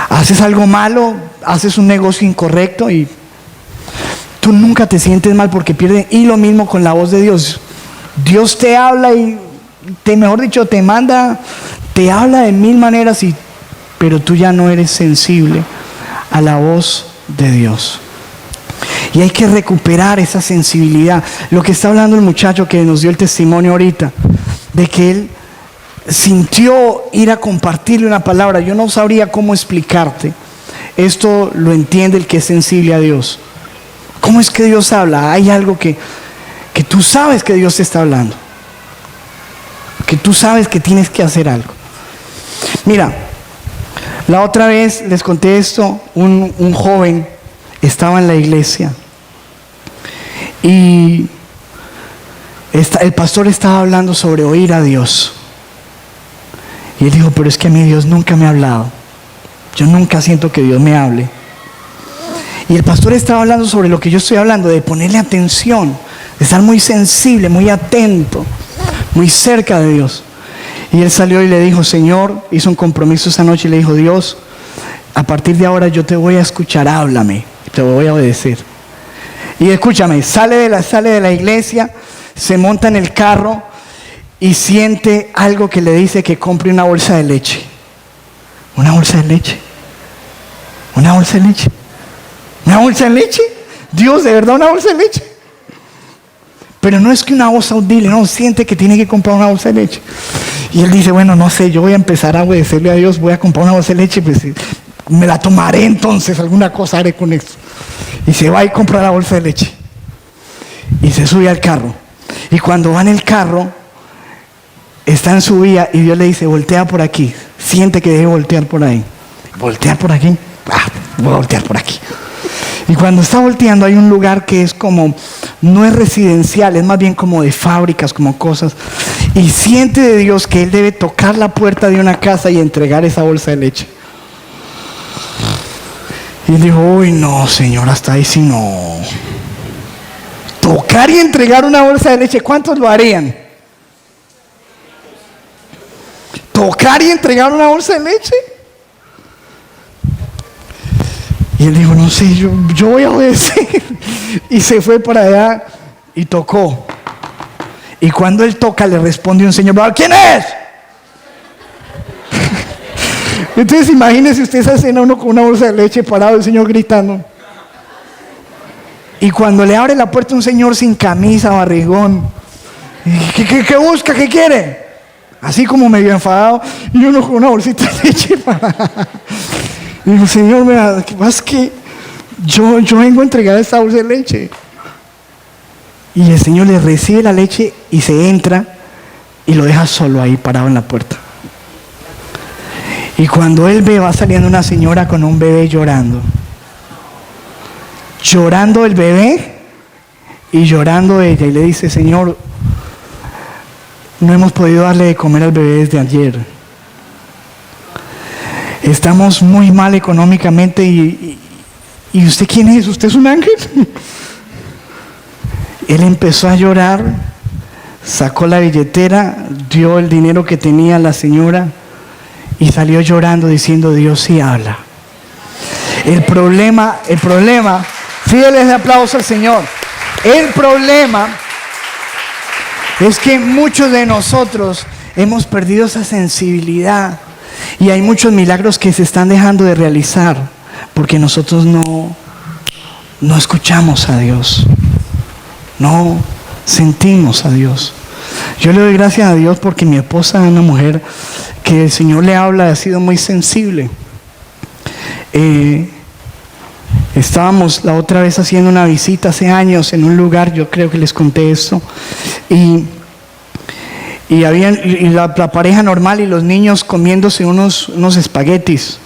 [SPEAKER 1] Haces algo malo, haces un negocio incorrecto y tú nunca te sientes mal porque pierdes. Y lo mismo con la voz de Dios. Dios te habla y te manda, te habla de mil maneras, pero tú ya no eres sensible a la voz de Dios. Y hay que recuperar esa sensibilidad. Lo que está hablando el muchacho que nos dio el testimonio ahorita, de que él sintió ir a compartirle una palabra. Yo no sabría cómo explicarte. Esto lo entiende el que es sensible a Dios. ¿Cómo es que Dios habla? Hay algo que tú sabes que Dios te está hablando, que tú sabes que tienes que hacer algo. Mira, la otra vez les conté esto. Un joven estaba en la iglesia y el pastor estaba hablando sobre oír a Dios. Y él dijo, pero es que a mí Dios nunca me ha hablado. Yo nunca siento que Dios me hable. Y el pastor estaba hablando sobre lo que yo estoy hablando, de ponerle atención, de estar muy sensible, muy atento, muy cerca de Dios. Y él salió y le dijo, Señor, hizo un compromiso esa noche y le dijo, Dios, a partir de ahora yo te voy a escuchar, háblame, te voy a obedecer. Y escúchame, sale de la iglesia, se monta en el carro y siente algo que le dice que compre una bolsa de leche. ¿Una bolsa de leche? ¿Una bolsa de leche? ¿Una bolsa de leche? Dios, ¿de verdad una bolsa de leche? Pero no es que una voz audible, no, siente que tiene que comprar una bolsa de leche. Y él dice, bueno, no sé, yo voy a empezar a obedecerle a Dios, voy a comprar una bolsa de leche, pues me la tomaré entonces, alguna cosa haré con esto. Y se va y compra la bolsa de leche. Y se sube al carro. Y cuando va en el carro, está en su vía y Dios le dice, voltea por aquí. Siente que debe voltear por ahí. ¿Voltear por aquí? Voy a voltear por aquí. Y cuando está volteando hay un lugar que es como, no es residencial, es más bien como de fábricas, como cosas. Y siente de Dios que él debe tocar la puerta de una casa y entregar esa bolsa de leche. Y él dijo, uy no, Señor, hasta ahí sí no. Tocar y entregar una bolsa de leche, ¿cuántos lo harían? tocar y entregar una bolsa de leche. Y él dijo, no sé, yo voy a obedecer. Y se fue para allá y tocó. Y cuando él toca, le responde un señor, ¿quién es? Entonces imagínese usted esa escena, uno con una bolsa de leche parado, el señor gritando. Y cuando le abre la puerta un señor sin camisa, barrigón, ¿qué busca? ¿Qué quiere? Así como medio enfadado, y uno con una bolsita de leche parada. Y digo, señor, mira, ¿qué pasa? Que yo vengo a entregar esta bolsa de leche. Y el señor le recibe la leche y se entra y lo deja solo ahí parado en la puerta. Y cuando él ve, va saliendo una señora con un bebé llorando. Llorando el bebé y llorando ella. Y le dice, Señor, no hemos podido darle de comer al bebé desde ayer. Estamos muy mal económicamente y ¿usted quién es? ¿Usted es un ángel? Él empezó a llorar, sacó la billetera, dio el dinero que tenía a la señora y salió llorando diciendo, Dios sí habla. El problema, sí, denle ese aplauso al Señor. El problema es que muchos de nosotros hemos perdido esa sensibilidad y hay muchos milagros que se están dejando de realizar porque nosotros no escuchamos a Dios. No sentimos a Dios. Yo le doy gracias a Dios porque mi esposa es una mujer que el Señor le habla, ha sido muy sensible. Estábamos la otra vez haciendo una visita hace años en un lugar, yo creo que les conté esto, y la pareja normal y los niños comiéndose unos espaguetis,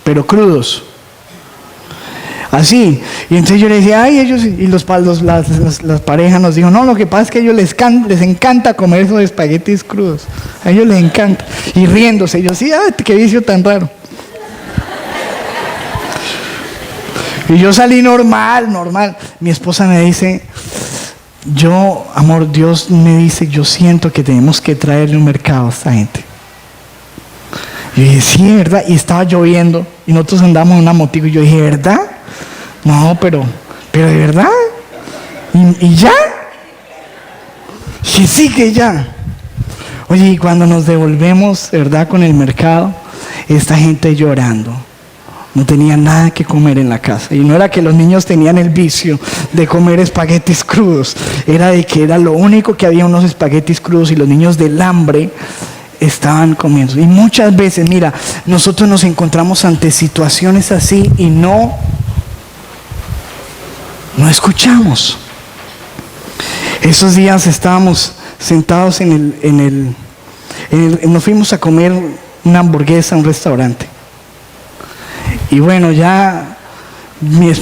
[SPEAKER 1] pero crudos. Así, y entonces yo le decía, ay, ellos, y las parejas nos dijo, no, lo que pasa es que a ellos les encanta comer esos espaguetis crudos, a ellos les encanta, y riéndose, yo sí, qué vicio tan raro. Y yo salí normal, mi esposa me dice, amor, Dios me dice, yo siento que tenemos que traerle un mercado a esta gente. Y yo dije, sí, ¿verdad? Y estaba lloviendo, y nosotros andamos en una motico, y yo dije, ¿verdad? No, pero de verdad. ¿Y ya? Sí, que ya. Oye, y cuando nos devolvemos, ¿verdad? Con el mercado, esta gente llorando. No tenía nada que comer en la casa. Y no era que los niños tenían el vicio de comer espaguetis crudos. Era de que era lo único que había, unos espaguetis crudos, y los niños del hambre estaban comiendo. Y muchas veces, mira, nosotros nos encontramos ante situaciones así y no escuchamos. Esos días estábamos sentados nos fuimos a comer una hamburguesa a un restaurante. Y bueno, ya mi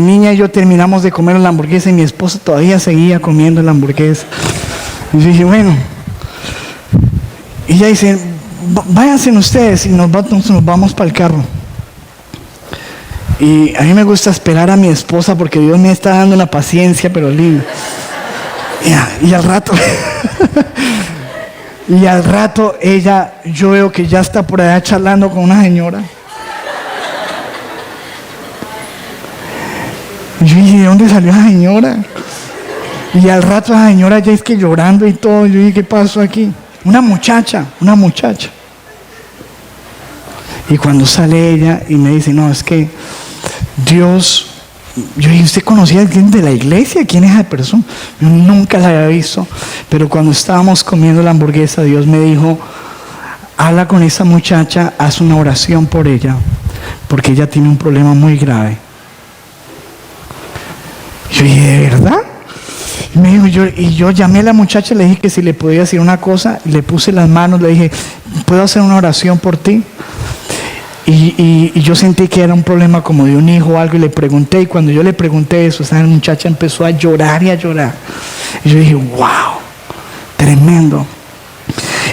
[SPEAKER 1] niña y yo terminamos de comer la hamburguesa y mi esposa todavía seguía comiendo la hamburguesa. Y yo dije, bueno, y ella dice, váyanse ustedes y nos vamos para el carro. Y a mí me gusta esperar a mi esposa porque Dios me está dando una paciencia, pero linda. Y al rato, yo veo que ya está por allá charlando con una señora. Y yo dije, ¿de dónde salió la señora? Y al rato la señora ya es que llorando y todo. Yo dije, ¿qué pasó aquí? Una muchacha. Y cuando sale ella y me dice, no, es que Dios, yo dije, ¿usted conocía a alguien de la iglesia? ¿Quién es esa persona? Yo nunca la había visto, pero cuando estábamos comiendo la hamburguesa, Dios me dijo, habla con esa muchacha, haz una oración por ella, porque ella tiene un problema muy grave. Yo dije, ¿de verdad? Y me dijo, yo llamé a la muchacha, le dije que si le podía decir una cosa, le puse las manos, le dije, ¿puedo hacer una oración por ti? Y yo sentí que era un problema como de un hijo o algo, y le pregunté, y cuando yo le pregunté eso, esa muchacha empezó a llorar y a llorar. Y yo dije, wow, tremendo.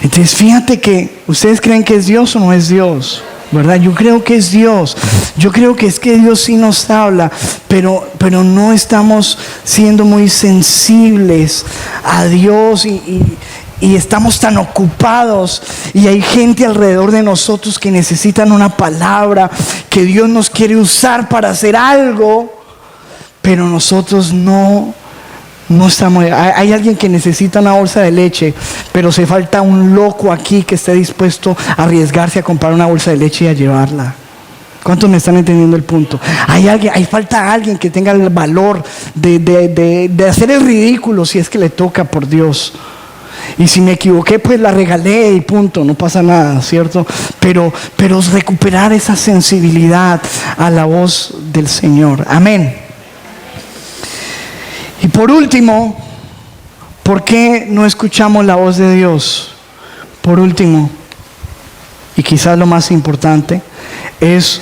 [SPEAKER 1] Entonces fíjate que, ¿ustedes creen que es Dios o no es Dios? ¿Verdad? Yo creo que es Dios. Yo creo que es que Dios sí nos habla, pero no estamos siendo muy sensibles a Dios y estamos tan ocupados y hay gente alrededor de nosotros que necesitan una palabra, que Dios nos quiere usar para hacer algo, pero nosotros no estamos. Hay alguien que necesita una bolsa de leche, pero se falta un loco aquí que esté dispuesto a arriesgarse a comprar una bolsa de leche y a llevarla. ¿Cuántos me están entendiendo el punto? Falta alguien que tenga el valor de hacer el ridículo si es que le toca, por Dios. Y si me equivoqué, pues la regalé y punto, no pasa nada, ¿cierto? Pero recuperar esa sensibilidad a la voz del Señor. Amén. Y por último, ¿por qué no escuchamos la voz de Dios? Por último, y quizás lo más importante, es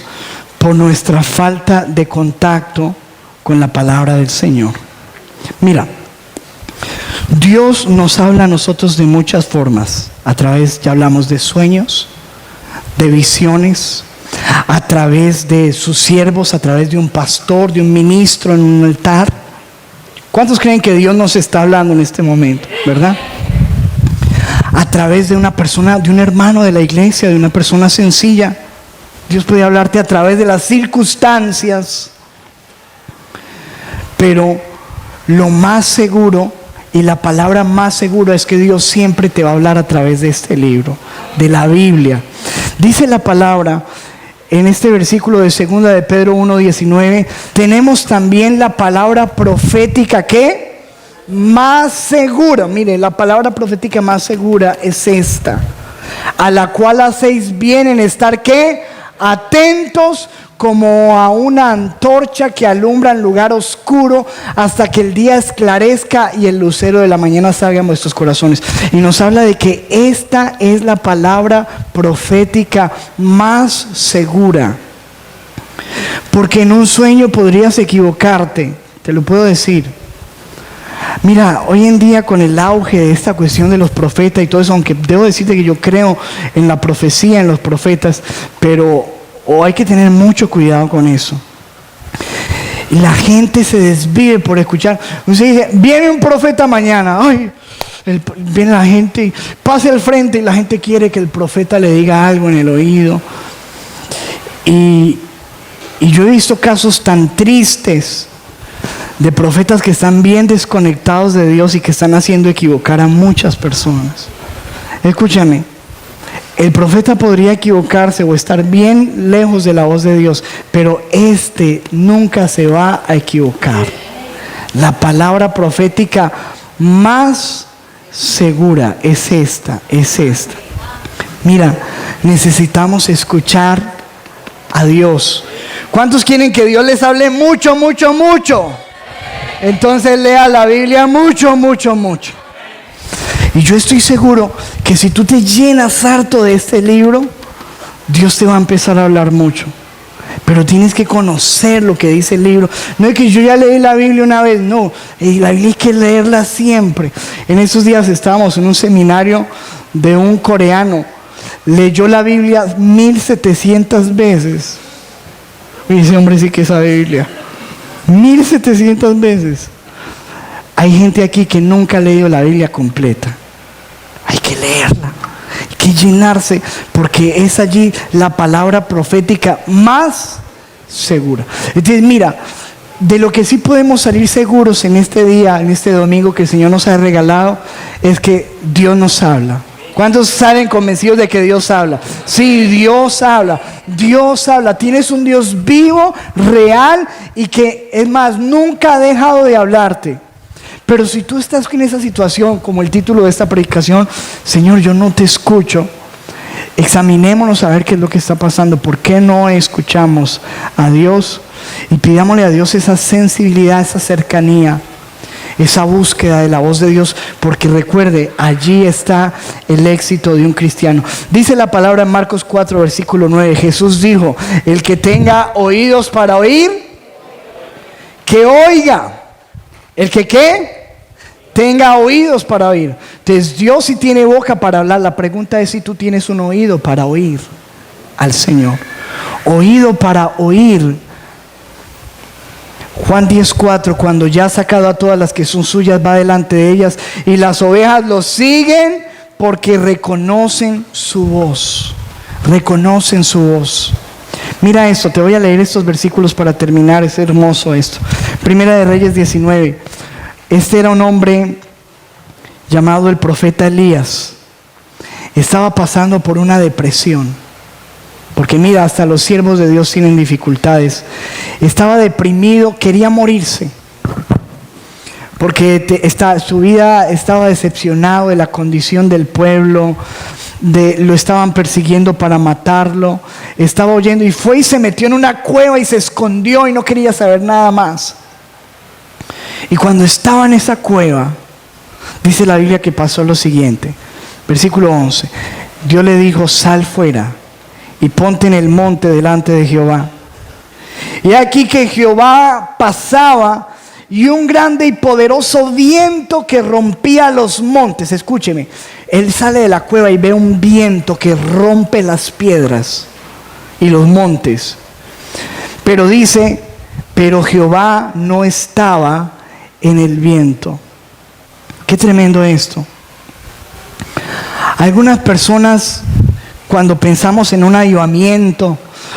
[SPEAKER 1] por nuestra falta de contacto con la palabra del Señor. Mira, Dios nos habla a nosotros de muchas formas. Ya hablamos de sueños, de visiones, a través de sus siervos, a través de un pastor, de un ministro en un altar. ¿Cuántos creen que Dios nos está hablando en este momento? ¿Verdad? A través de una persona, de un hermano de la iglesia, de una persona sencilla. Dios puede hablarte a través de las circunstancias. Pero lo más seguro y la palabra más segura es que Dios siempre te va a hablar a través de este libro, de la Biblia. Dice la palabra en este versículo de 2 de Pedro 1:19, tenemos también la palabra profética que más segura. Mire, la palabra profética más segura es esta, a la cual hacéis bien en estar ¿qué? Atentos como a una antorcha que alumbra en lugar oscuro hasta que el día esclarezca y el lucero de la mañana salga en vuestros corazones. Y nos habla de que esta es la palabra profética más segura, porque en un sueño podrías equivocarte, te lo puedo decir. Mira, hoy en día con el auge de esta cuestión de los profetas y todo eso, aunque debo decirte que yo creo en la profecía, en los profetas, pero hay que tener mucho cuidado con eso. Y la gente se desvive por escuchar. Usted dice, viene un profeta mañana. Viene la gente y pase al frente y la gente quiere que el profeta le diga algo en el oído. Y yo he visto casos tan tristes de profetas que están bien desconectados de Dios y que están haciendo equivocar a muchas personas. Escúchame, el profeta podría equivocarse o estar bien lejos de la voz de Dios, pero nunca se va a equivocar. La palabra profética más segura es esta. Mira, necesitamos escuchar a Dios. ¿Cuántos quieren que Dios les hable mucho, mucho, mucho? Entonces lea la Biblia mucho, mucho, mucho. Y yo estoy seguro que si tú te llenas harto de este libro, Dios te va a empezar a hablar mucho. Pero tienes que conocer lo que dice el libro. No es que yo ya leí la Biblia una vez, no. La Biblia hay que leerla siempre. En esos días estábamos en un seminario de un coreano. Leyó la Biblia 1700 veces. Y ese hombre sí que sabe Biblia. 1700 veces. Hay gente aquí que nunca ha leído la Biblia completa. Hay que leerla, hay que llenarse, porque es allí la palabra profética más segura. Entonces, mira, de lo que sí podemos salir seguros en este día, en este domingo que el Señor nos ha regalado, es que Dios nos habla. ¿Cuántos salen convencidos de que Dios habla? Sí, Dios habla. Dios habla. Tienes un Dios vivo, real y que, es más, nunca ha dejado de hablarte. Pero si tú estás en esa situación, como el título de esta predicación, Señor, yo no te escucho, examinémonos a ver qué es lo que está pasando. ¿Por qué no escuchamos a Dios? Y pidámosle a Dios esa sensibilidad, esa cercanía, esa búsqueda de la voz de Dios, porque recuerde, allí está el éxito de un cristiano. Dice la palabra en Marcos 4, versículo 9, Jesús dijo, el que tenga oídos para oír, que oiga. ¿El que qué? Tenga oídos para oír. Entonces Dios sí tiene boca para hablar. La pregunta es si tú tienes un oído para oír al Señor. Oído para oír. Juan 10:4, cuando ya ha sacado a todas las que son suyas, va delante de ellas y las ovejas lo siguen porque reconocen su voz. Reconocen su voz. Mira esto, te voy a leer estos versículos para terminar, es hermoso esto. Primera de Reyes 19. Este era un hombre llamado el profeta Elías. Estaba pasando por una depresión. Porque mira, hasta los siervos de Dios tienen dificultades. Estaba deprimido, quería morirse. Porque su vida estaba decepcionado de la condición del pueblo. Lo estaban persiguiendo para matarlo. Estaba huyendo y fue y se metió en una cueva y se escondió y no quería saber nada más. Y cuando estaba en esa cueva, dice la Biblia que pasó lo siguiente. Versículo 11. Dios le dijo: sal fuera y ponte en el monte delante de Jehová. Y aquí que Jehová pasaba, y un grande y poderoso viento que rompía los montes. Escúcheme, él sale de la cueva y ve un viento que rompe las piedras y los montes. Pero dice, pero Jehová no estaba en el viento. Qué tremendo esto. Algunas personas, cuando pensamos en un avivamiento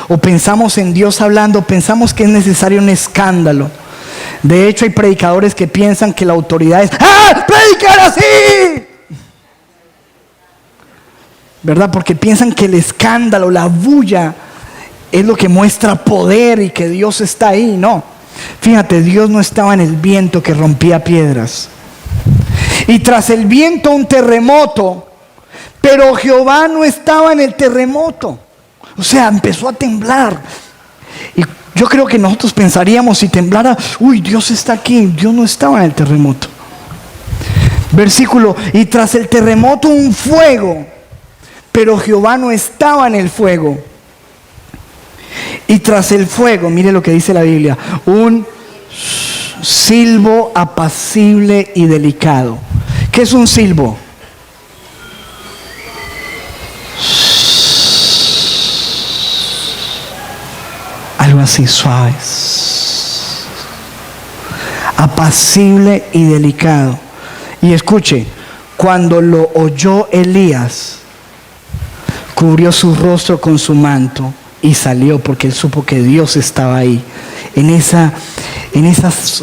[SPEAKER 1] o pensamos en Dios hablando, pensamos que es necesario un escándalo. De hecho, hay predicadores que piensan que la autoridad es predicar así, ¿verdad? Porque piensan que el escándalo, la bulla es lo que muestra poder y que Dios está ahí. No, fíjate, Dios no estaba en el viento que rompía piedras. Y tras el viento un terremoto, pero Jehová no estaba en el terremoto. O sea, empezó a temblar. Y yo creo que nosotros pensaríamos, si temblara, uy, Dios está aquí. Dios no estaba en el terremoto. Versículo, y tras el terremoto un fuego, pero Jehová no estaba en el fuego. Y tras el fuego, mire lo que dice la Biblia, un silbo apacible y delicado. ¿Qué es un silbo? Algo así suave, apacible y delicado. Y escuche, cuando lo oyó Elías, cubrió su rostro con su manto y salió, porque él supo que Dios estaba ahí, en esa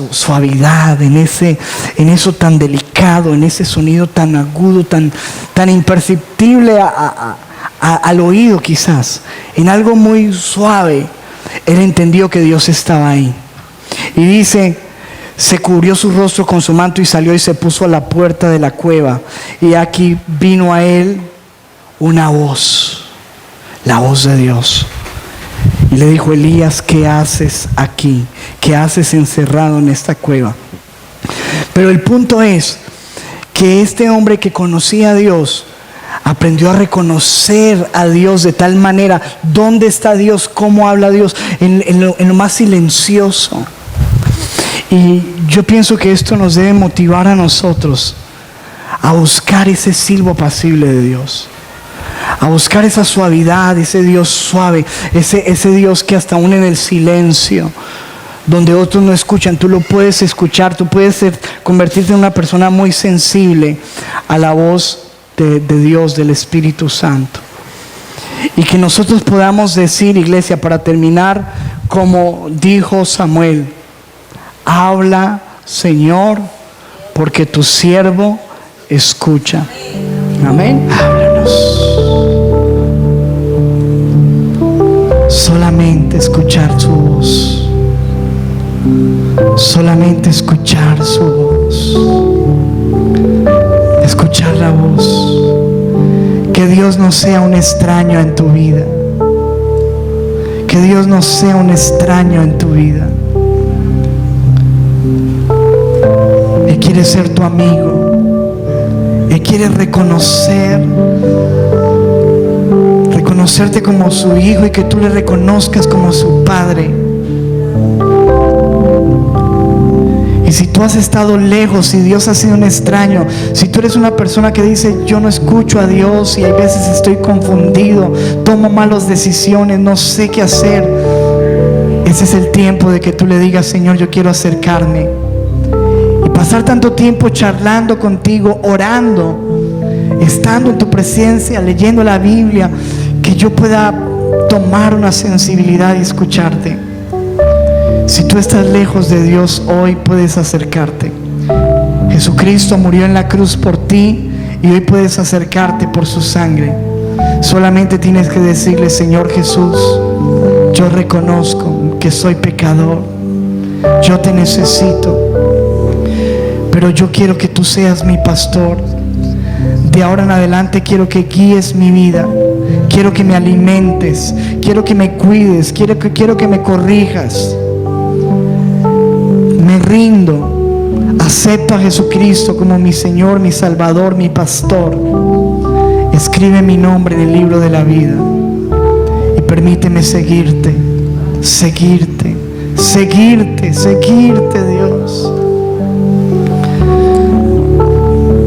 [SPEAKER 1] suavidad, en eso tan delicado, en ese sonido tan agudo, tan imperceptible al oído quizás, en algo muy suave. Él entendió que Dios estaba ahí. Y dice, se cubrió su rostro con su manto y salió y se puso a la puerta de la cueva. Y aquí vino a él una voz, la voz de Dios. Y le dijo: Elías, ¿qué haces aquí? ¿Qué haces encerrado en esta cueva? Pero el punto es que este hombre que conocía a Dios aprendió a reconocer a Dios de tal manera. ¿Dónde está Dios? ¿Cómo habla Dios? En lo más silencioso. Y yo pienso que esto nos debe motivar a nosotros a buscar ese silbo apacible de Dios, a buscar esa suavidad, ese Dios suave, ese Dios que hasta aún en el silencio, donde otros no escuchan, tú lo puedes escuchar. Tú puedes convertirte en una persona muy sensible a la voz de Dios, del Espíritu Santo. Y que nosotros podamos decir, iglesia, para terminar, como dijo Samuel: habla, Señor, porque tu siervo escucha. Amén. Háblanos. Solamente escuchar su voz. Solamente escuchar su voz. Escuchar la voz. Que Dios no sea un extraño en tu vida. Que Dios no sea un extraño en tu vida. Él quiere ser tu amigo. Él quiere reconocerte como su hijo y que tú le reconozcas como su padre. Y si tú has estado lejos, si Dios ha sido un extraño, si tú eres una persona que dice: yo no escucho a Dios y hay veces estoy confundido, tomo malas decisiones, no sé qué hacer, ese es el tiempo de que tú le digas: Señor, yo quiero acercarme. Y pasar tanto tiempo charlando contigo, orando, estando en tu presencia, leyendo la Biblia, que yo pueda tomar una sensibilidad y escucharte. Si tú estás lejos de Dios, hoy puedes acercarte. Jesucristo murió en la cruz por ti y hoy puedes acercarte por su sangre. Solamente tienes que decirle: Señor Jesús, yo reconozco que soy pecador, yo te necesito, pero yo quiero que tú seas mi pastor. De ahora en adelante quiero que guíes mi vida, quiero que me alimentes, quiero que me cuides, quiero que me corrijas. Me rindo. Acepto a Jesucristo como mi Señor, mi Salvador, mi pastor. Escribe mi nombre en el libro de la vida y permíteme seguirte, seguirte, seguirte, seguirte, Dios.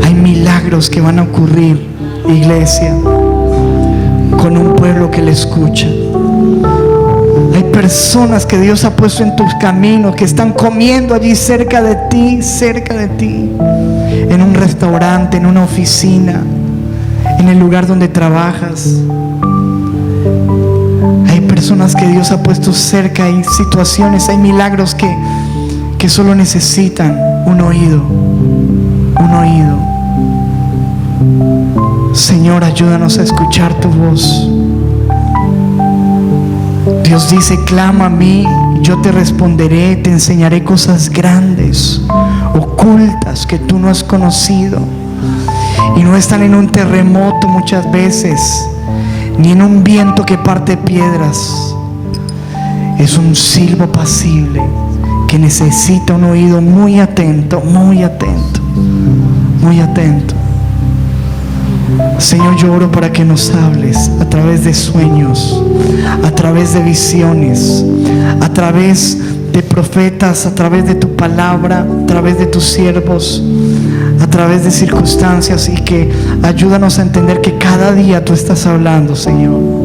[SPEAKER 1] Hay milagros que van a ocurrir, iglesia, con un pueblo que le escucha. Hay personas que Dios ha puesto en tus caminos, que están comiendo allí cerca de ti, en un restaurante, en una oficina, en el lugar donde trabajas. Hay personas que Dios ha puesto cerca, hay situaciones, hay milagros que solo necesitan un oído, un oído. Señor, ayúdanos a escuchar tu voz. Dios dice: clama a mí, yo te responderé, te enseñaré cosas grandes, ocultas que tú no has conocido. Y no están en un terremoto muchas veces, ni en un viento que parte piedras. Es un silbo pasible que necesita un oído muy atento, muy atento, muy atento. Señor, yo oro para que nos hables a través de sueños, a través de visiones, a través de profetas, a través de tu palabra, a través de tus siervos, a través de circunstancias, y que ayúdanos a entender que cada día tú estás hablando, Señor.